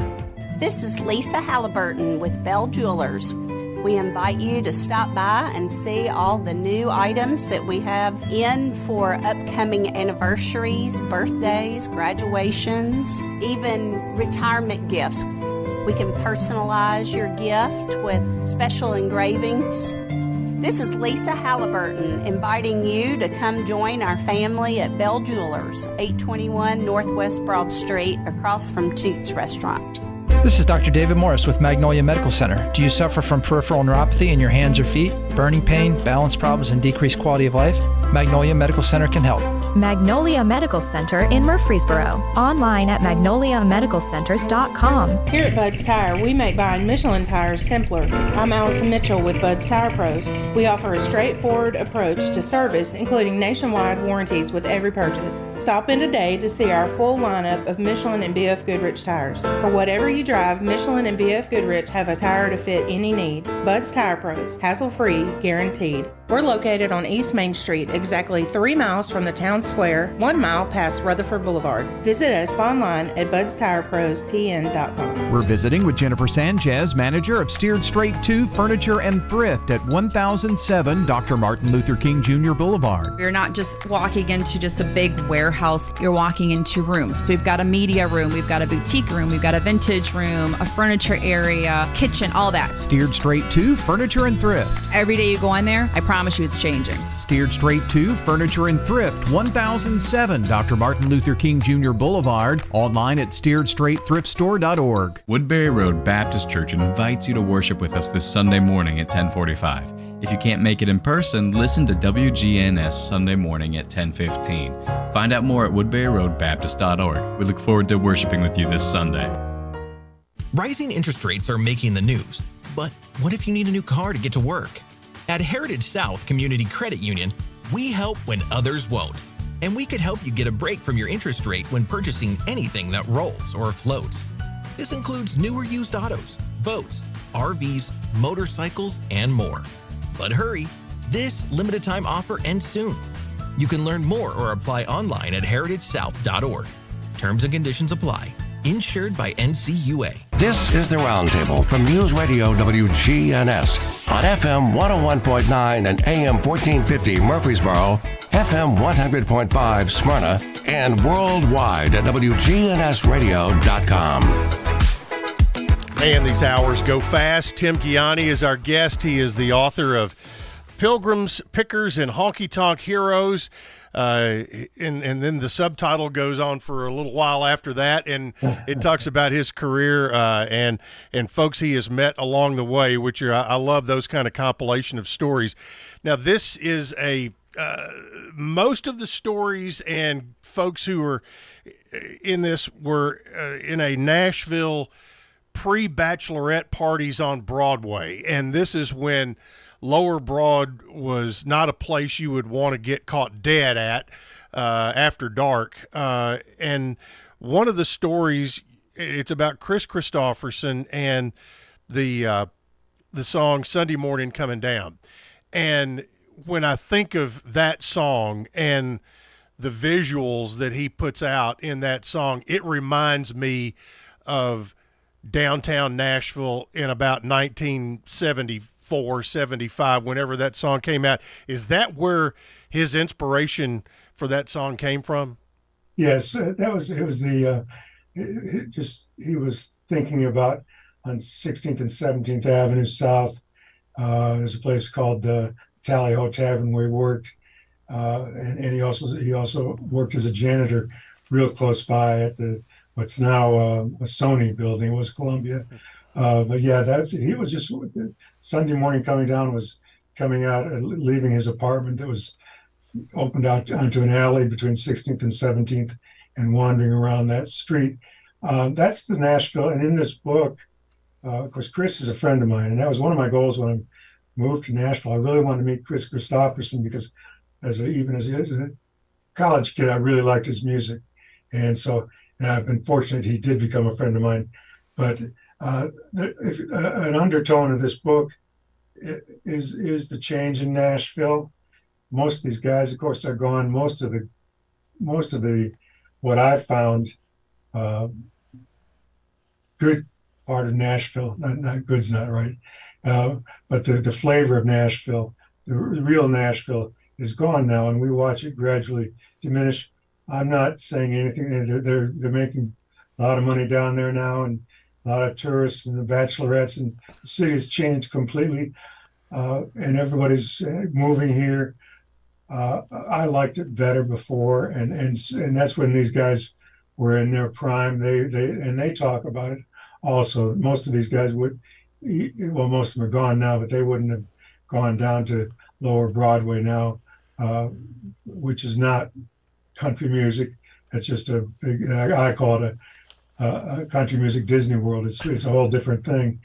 This is Lisa Halliburton with Bell Jewelers. We invite you to stop by and see all the new items that we have in for upcoming anniversaries, birthdays, graduations, even retirement gifts. We can personalize your gift with special engravings. This is Lisa Halliburton inviting you to come join our family at Bell Jewelers, 821 Northwest Broad Street, across from Toots Restaurant. This is Dr. David Morris with Magnolia Medical Center. Do you suffer from peripheral neuropathy in your hands or feet, burning pain, balance problems, and decreased quality of life? Magnolia Medical Center can help. Magnolia Medical Center in Murfreesboro. Online at magnoliamedicalcenters.com. Here at Bud's Tire, we make buying Michelin tires simpler. I'm Allison Mitchell with Bud's Tire Pros. We offer a straightforward approach to service, including nationwide warranties with every purchase. Stop in today to see our full lineup of Michelin and BF Goodrich tires. For whatever you drive, Michelin and BF Goodrich have a tire to fit any need. Bud's Tire Pros, hassle-free, guaranteed. We're located on East Main Street, exactly 3 miles from the town square, 1 mile past Rutherford Boulevard. Visit us online at budstirepros.tn.com. We're visiting with Jennifer Sanchez, manager of Steered Straight 2 Furniture and Thrift at 1007 Dr. Martin Luther King Jr. Boulevard. You're not just walking into just a big warehouse, you're walking into rooms. We've got a media room, we've got a boutique room, we've got a vintage room, a furniture area, kitchen, all that. Steered Straight 2 Furniture and Thrift. Every day you go in there, I promise you it's changing. Steered Straight 2 Furniture and Thrift, 1007 Dr. Martin Luther King Jr. Boulevard. Online at steeredstraightthriftstore.org. Woodbury Road Baptist Church invites you to worship with us this Sunday morning at 10:45. If you can't make it in person, listen to WGNS Sunday morning at 10:15. Find out more at woodburyroadbaptist.org. We look forward to worshiping with you this Sunday. Rising interest rates are making the news, but what if you need a new car to get to work? At Heritage South Community Credit Union, we help when others won't. And we could help you get a break from your interest rate when purchasing anything that rolls or floats. This includes newer used autos, boats, RVs, motorcycles, and more. But hurry, this limited time offer ends soon. You can learn more or apply online at heritagesouth.org. Terms and conditions apply. Insured by NCUA. This is the Roundtable from News Radio WGNS on FM 101.9 and AM 1450 Murfreesboro, FM 100.5 Smyrna, and worldwide at WGNSradio.com. Man, these hours go fast. Tim Gianni is our guest. He is the author of Pilgrims, Pickers, and Honky Tonk Heroes. And then the subtitle goes on for a little while after that, and it talks about his career and folks he has met along the way, which I love those kind of compilation of stories. Now, this is most of the stories and folks who are in this were in a Nashville pre-bachelorette parties on Broadway, and this is when Lower Broad was not a place you would want to get caught dead at. after dark. And one of the stories, it's about Chris Christopherson and the song Sunday Morning Coming Down. And when I think of that song and the visuals that he puts out in that song, it reminds me of downtown Nashville in about 1974, 75, whenever that song came out. Is that where his inspiration for that song came from? Yes, he was thinking about on 16th and 17th Avenue South. There's a place called the Tally Ho Tavern where he worked. And he also worked as a janitor real close by at what's now a Sony building. It was Columbia. But yeah, he was just Sunday Morning Coming Down was coming out and leaving his apartment that was opened out onto an alley between 16th and 17th and wandering around that street. That's the Nashville. And in this book, of course, Chris is a friend of mine, and that was one of my goals when I moved to Nashville. I really wanted to meet Chris Christopherson because even as a college kid, I really liked his music. And so I've been fortunate he did become a friend of mine. But an undertone of this book is the change in Nashville. Most of these guys, of course, are gone. Most of the what I found good part of Nashville, not good's not right, but the flavor of Nashville, the real Nashville is gone now, and we watch it gradually diminish. I'm not saying anything. They're making a lot of money down there now, and a lot of tourists and the bachelorettes, and the city has changed completely, and everybody's moving here. I liked it better before, and that's when these guys were in their prime. They talk about it also. Most of these guys most of them are gone now, but they wouldn't have gone down to Lower Broadway now, which is not country music. It's just a big, I call it a country music Disney World. It's a whole different thing.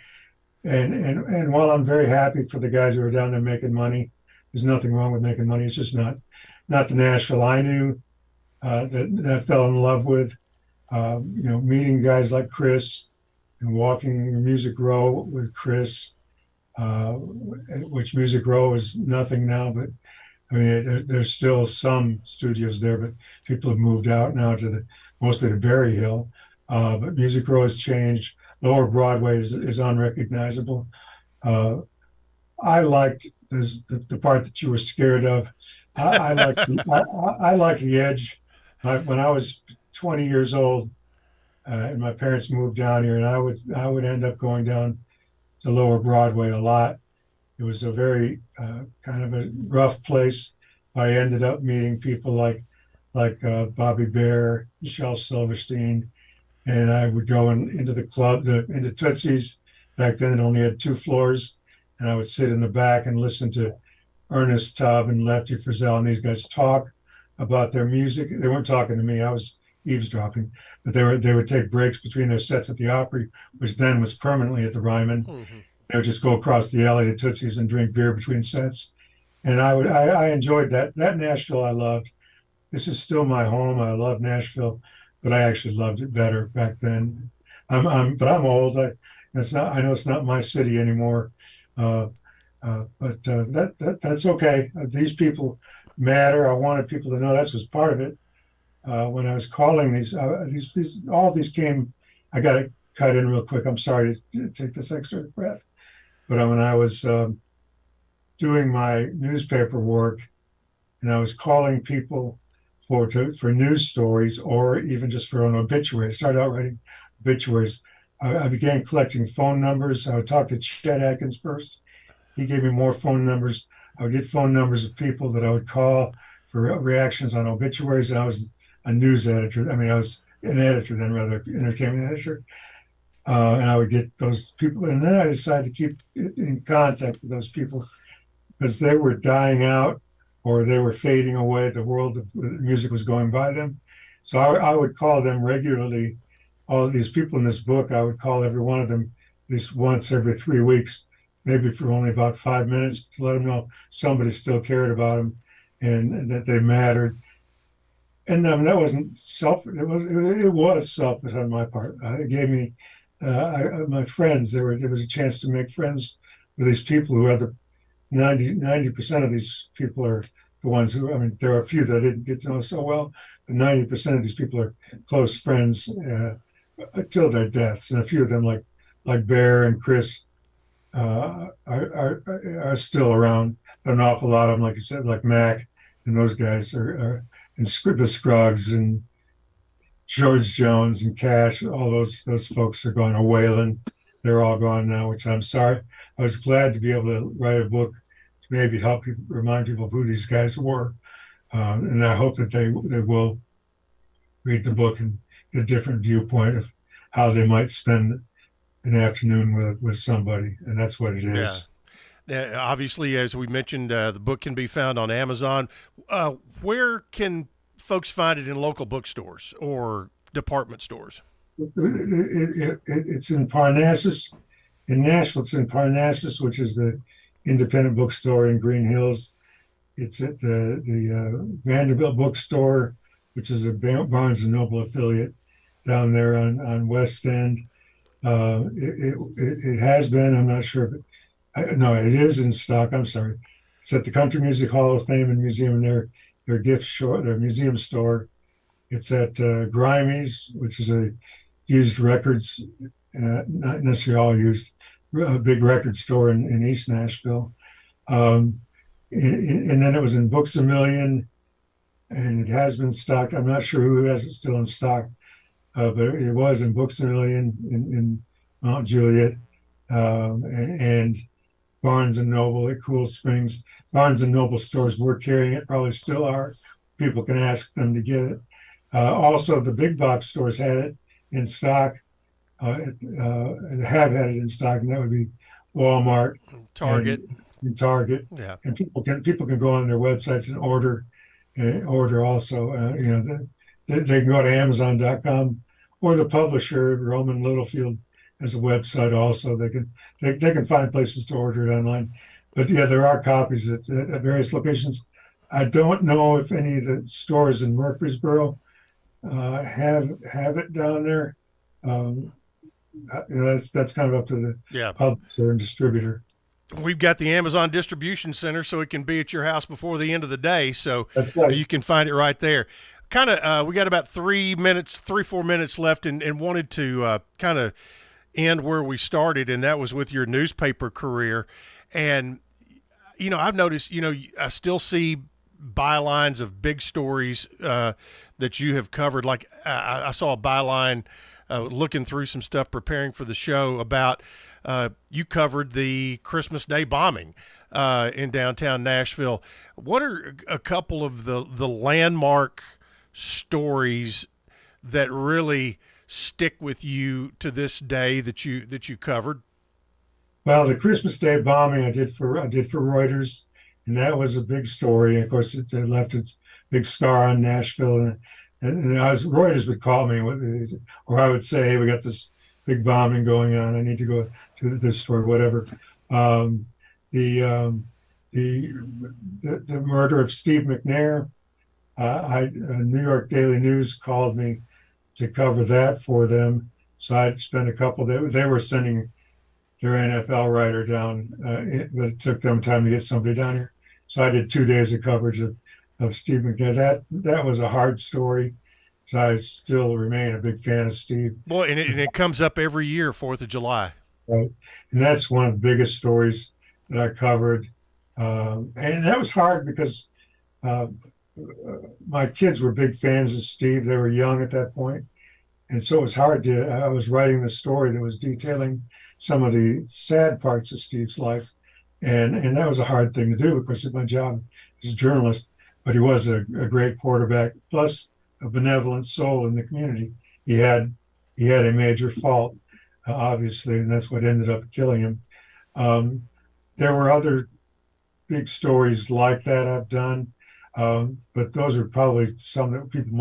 And while I'm very happy for the guys who are down there making money, there's nothing wrong with making money. It's just not the Nashville I knew, that I fell in love with. Meeting guys like Chris and walking Music Row with Chris, which Music Row is nothing now, but I mean, there's still some studios there, but people have moved out now to mostly to Berry Hill. But Music Row has changed. Lower Broadway is unrecognizable. I liked the part that you were scared of. I like the edge. When I was 20 years old, and my parents moved down here, and I would end up going down to Lower Broadway a lot. It was a very kind of a rough place. I ended up meeting people like Bobby Bear, Michelle Silverstein, and I would go into the club, into Tootsie's. Back then, it only had 2 floors, and I would sit in the back and listen to Ernest Tubb and Lefty Frizzell and these guys talk about their music. They weren't talking to me; I was eavesdropping. But they would take breaks between their sets at the Opry, which then was permanently at the Ryman. Mm-hmm. They would just go across the alley to Tootsie's and drink beer between sets. And I enjoyed that. That Nashville I loved. This is still my home. I love Nashville, but I actually loved it better back then. But I'm old. I know it's not my city anymore. But that's okay. These people matter. I wanted people to know that was part of it. When I was calling all these came. I got to cut in real quick. I'm sorry to take this extra breath. But when I was doing my newspaper work, and I was calling people for news stories or even just for an obituary, I started out writing obituaries. I began collecting phone numbers. I would talk to Chet Atkins first. He gave me more phone numbers. I would get phone numbers of people that I would call for reactions on obituaries. And I was a news editor. I mean, I was an editor then, rather entertainment editor. And I would get those people. And then I decided to keep in contact with those people because they were dying out or they were fading away. The world of music was going by them. So I would call them regularly. All of these people in this book, I would call every one of them at least once every 3 weeks, maybe for only about 5 minutes, to let them know somebody still cared about them and that they mattered. And that wasn't it was selfish on my part. It gave me my friends. There was a chance to make friends with these people who are the 90% of these people are the ones who, I mean, there are a few that I didn't get to know so well, but 90% of these people are close friends until their deaths. And a few of them, like Bear and Chris, are still around. An awful lot of them, like you said, like Mac and those guys are and the Scruggs and George Jones and Cash. All those folks are gone. Or Waylon, they're all gone now, which I'm sorry. I was glad to be able to write a book to maybe help people, remind people of who these guys were. And I hope that they will read the book and get a different viewpoint of how they might spend an afternoon with somebody. And that's what it is. Obviously, as we mentioned, the book can be found on Amazon. Where can folks find it in local bookstores or department stores? It's in Parnassus. In Nashville, it's in Parnassus, which is the independent bookstore in Green Hills. It's at the Vanderbilt bookstore, which is a Barnes & Noble affiliate down there on West End. It has been, I'm not sure if no, it is in stock. I'm sorry. It's at the Country Music Hall of Fame and Museum, their gift store, their museum store. It's at Grimey's, which is a used records, not necessarily all used, a big record store in East Nashville. And then it was in Books A Million, and it has been stocked. I'm not sure who has it still in stock, but it was in Books A Million in Mount Juliet, and Barnes & Noble at Cool Springs. Barnes & Noble stores were carrying it, probably still are. People can ask them to get it. Also, the big box stores had it in stock, and have had it in stock, and that would be Walmart, Target, and Target. Yeah, and people can go on their websites and order also. They can go to Amazon.com, or the publisher Roman Littlefield has a website also. They can find places to order it online. But yeah, there are copies at various locations. I don't know if any of the stores in Murfreesboro have it down there. That's kind of up to the publisher and distributor. We've got the Amazon distribution center, so it can be at your house before the end of the day. So right. You can find it right there. Kind of, we got about 4 minutes left, and wanted to kind of end where we started, and that was with your newspaper career. And, I've noticed, I still see bylines of big stories that you have covered. Like I saw a byline looking through some stuff preparing for the show about you covered the Christmas Day bombing in downtown Nashville. What are a couple of the landmark stories that really stick with you to this day that you covered? Well, the Christmas Day bombing I did for Reuters, and that was a big story. And of course, it left its big scar on Nashville. And Reuters would call me, or I would say, "Hey, we got this big bombing going on. I need to go to this story, whatever." The murder of Steve McNair. New York Daily News called me to cover that for them. So I'd spent a couple days. They were sending their NFL writer down, but it took them time to get somebody down here. So I did 2 days of coverage of Steve McNair. That was a hard story. So I still remain a big fan of Steve. Boy, and it comes up every year, 4th of July. Right. And that's one of the biggest stories that I covered. And that was hard because my kids were big fans of Steve. They were young at that point. And so it was hard I was writing the story that was detailing some of the sad parts of Steve's life. And that was a hard thing to do because of my job as a journalist. But he was a great quarterback, plus a benevolent soul in the community. He had a major fault, obviously, and that's what ended up killing him. There were other big stories like that I've done, but those are probably some that people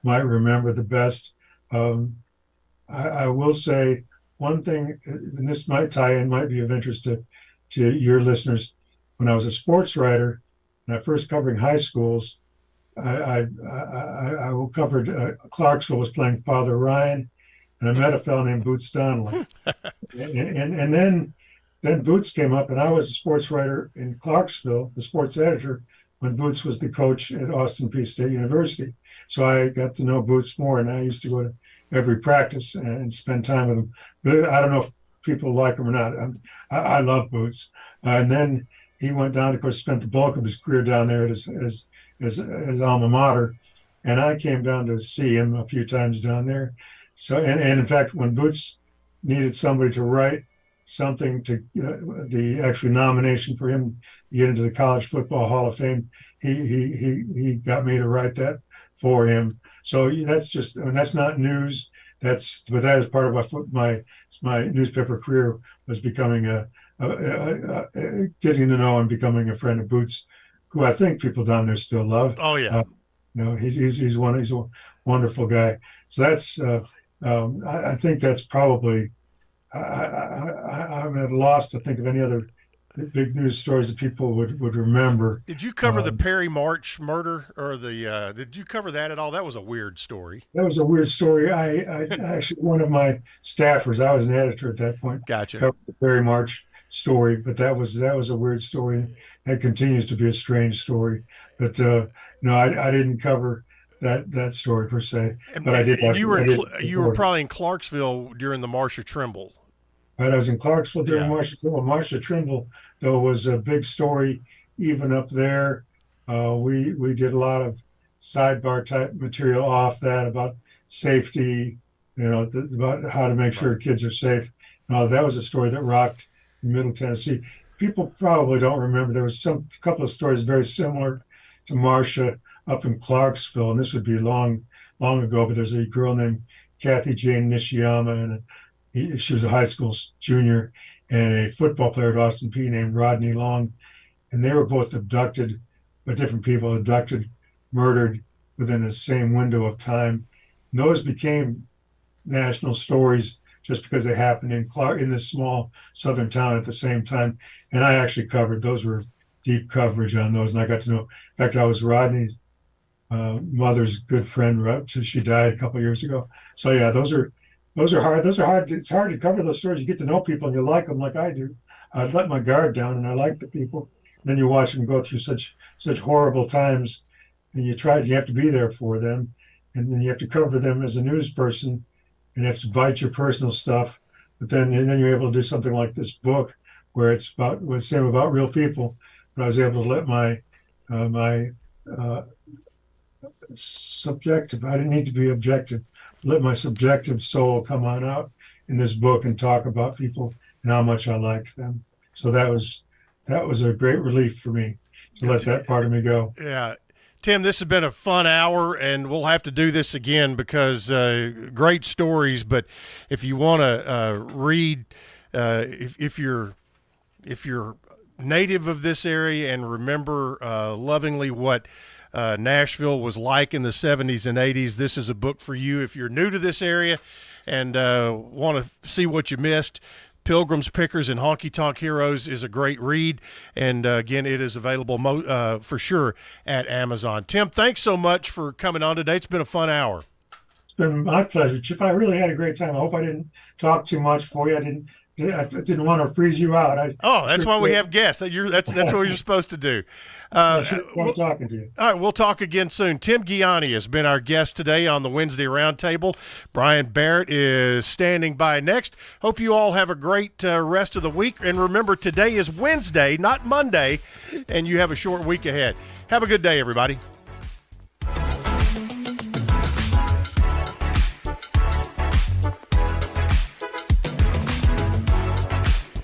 might remember the best. I will say one thing, and this might be of interest to your listeners. When I was a sports writer, and I first covering high schools, I covered Clarksville was playing Father Ryan, and I met a fellow named Boots Donnelly, and then Boots came up, and I was a sports writer in Clarksville, the sports editor, when Boots was the coach at Austin Peay State University. So I got to know Boots more, and I used to go to every practice and spend time with him. But I don't know if people like him or not. I love Boots. And then he went down, of course, spent the bulk of his career down there at his alma mater. And I came down to see him a few times down there. So, and in fact, when Boots needed somebody to write something to the actual nomination for him to get into the College Football Hall of Fame, he got me to write that for him. So that's just, I mean, that's not news. But that is part of my newspaper career, was becoming getting to know and becoming a friend of Boots, who I think people down there still love. Oh yeah. He's a wonderful guy. So that's I think that's probably I'm at a loss to think of any other big news stories that people would remember. Did you cover the Perry March murder, or did you cover that at all? That was a weird story. That was a weird story. I actually, one of my staffers, I was an editor at that point. Gotcha. Covered the Perry March story, but that was a weird story. That continues to be a strange story. But no, I didn't cover that story per se. But I did. You were probably in Clarksville during the Marsha Trimble. Right, I was in Clarksville during Marsha Trimble. Marsha Trimble, though, was a big story even up there. We did a lot of sidebar type material off that about safety, about how to make sure kids are safe. That was a story that rocked Middle Tennessee. People probably don't remember. There was a couple of stories very similar to Marsha up in Clarksville, and this would be long ago. But there's a girl named Kathy Jane Nishiyama, and she was a high school junior, and a football player at Austin Peay named Rodney Long, and they were both abducted by different people, murdered within the same window of time. And those became national stories just because they happened in this small southern town at the same time. And I actually covered those. Were deep coverage on those, and I got to know. In fact, I was Rodney's mother's good friend until she died a couple of years ago. So yeah, those are hard. It's hard to cover those stories. You get to know people and you like them, like I do. I'd let my guard down, and I like the people. And then you watch them go through such horrible times, and you have to be there for them, and then you have to cover them as a news person, and you have to bite your personal stuff. But then you're able to do something like this book, where it's about real people. But I was able to let my subjective. I didn't need to be objective. Let my subjective soul come on out in this book and talk about people and how much I liked them. So that was a great relief for me to let that part of me go. Yeah. Tim, this has been a fun hour, and we'll have to do this again because great stories. But if you want to read, if you're native of this area and remember lovingly what Nashville was like in the 70s and 80s, this is a book for you. If you're new to this area and want to see what you missed, Pilgrims, Pickers, and Honky Tonk Heroes is a great read. And again, it is available for sure at Amazon. Tim, thanks so much for coming on today. It's been a fun hour. It's been my pleasure, Chip. I really had a great time. I hope I didn't talk too much for you. I didn't want to freeze you out. That's why we have guests. That's what you're supposed to do. We'll talking to you. All right, we'll talk again soon. Tim Gianni has been our guest today on the Wednesday Roundtable. Brian Barrett is standing by next. Hope you all have a great rest of the week. And remember, today is Wednesday, not Monday, and you have a short week ahead. Have a good day, everybody.